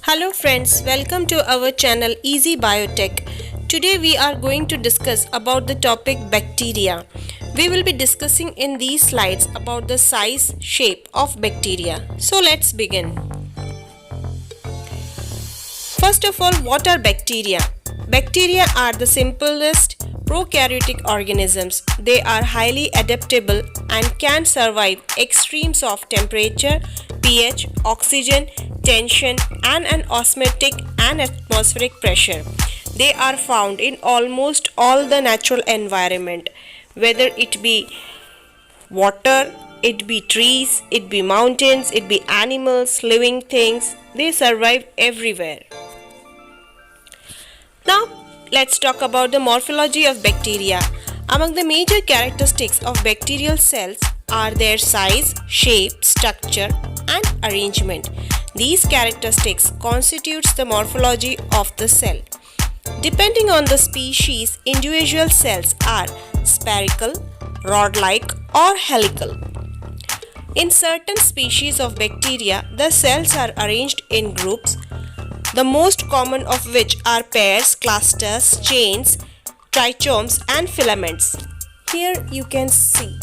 Hello friends, welcome to our channel Easy Biotech. Today we are going to discuss about the topic bacteria. We will be discussing in these slides about the size, shape of bacteria. So let's begin. First of all, what are bacteria? Bacteria are the simplest prokaryotic organisms. They are highly adaptable and can survive extremes of temperature, pH, oxygen, tension and an osmotic and atmospheric pressure. They are found in almost all the natural environment, whether it be water, it be trees, it be mountains, it be animals, living things. They survive everywhere. Now, let's talk about the morphology of bacteria. Among the major characteristics of bacterial cells are their size, shape, structure, and arrangement. These characteristics constitutes the morphology of the cell. Depending on the species, individual cells are spherical, rod-like, or helical. In certain species of bacteria, the cells are arranged in groups, the most common of which are pairs, clusters, chains, trichomes and filaments. Here you can see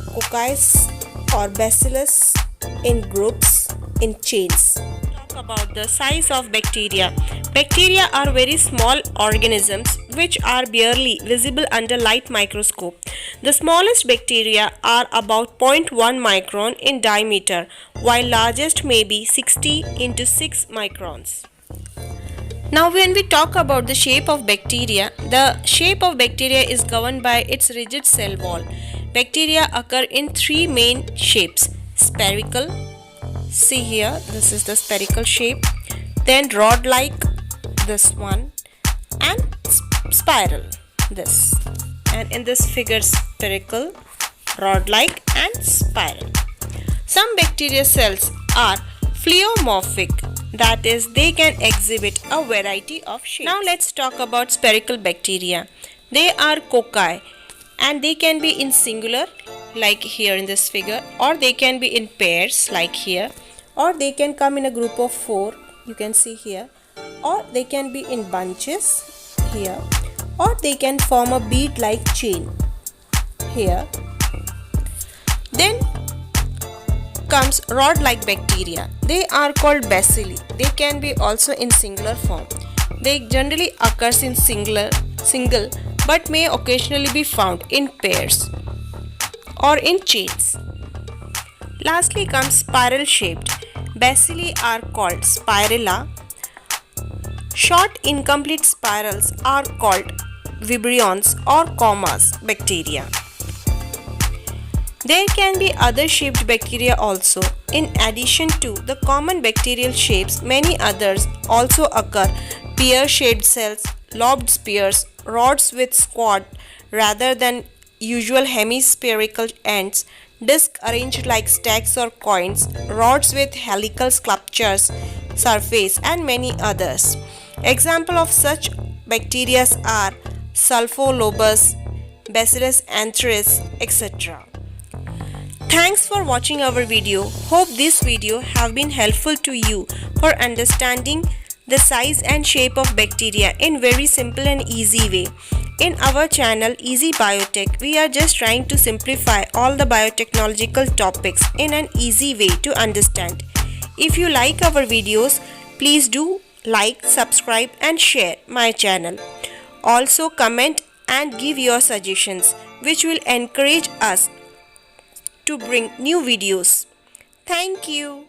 cocci or bacillus in groups, in chains. Talk about the size of bacteria. Bacteria are very small organisms which are barely visible under light microscope. The smallest bacteria are about 0.1 micron in diameter, while largest may be 60 into 6 microns. Now when we talk about the shape of bacteria, the shape of bacteria is governed by its rigid cell wall. Bacteria occur in three main shapes: spherical, see here, this is the spherical shape, then rod-like, this one, and spiral, this. And in this figure, spherical, rod-like and spiral. Some bacteria cells are pleomorphic, that is, they can exhibit a variety of shapes. Now let's talk about spherical bacteria. They are cocci and they can be in singular like here in this figure, or they can be in pairs like here, or they can come in a group of 4, you can see here, or they can be in bunches here, or they can form a bead like chain here. Then comes rod-like bacteria. They are called bacilli. They can be also in singular form. They generally occurs in single but may occasionally be found in pairs or in chains. Lastly comes spiral shaped. Bacilli are called spirilla. Short incomplete spirals are called vibrions or commas bacteria. There can be other shaped bacteria also. In addition to the common bacterial shapes, many others also occur: pear-shaped cells, lobed spheres, rods with squat rather than usual hemispherical ends, disc arranged like stacks or coins, rods with helical sculptures surface, and many others. Example of such bacteria are Sulfolobus, Bacillus anthracis, etc. Thanks for watching our video. Hope this video have been helpful to you for understanding the size and shape of bacteria in very simple and easy way. In our channel Easy Biotech, we are just trying to simplify all the biotechnological topics in an easy way to understand. If you like our videos, please do like, subscribe and share my channel. Also comment and give your suggestions, which will encourage us to bring new videos. Thank you.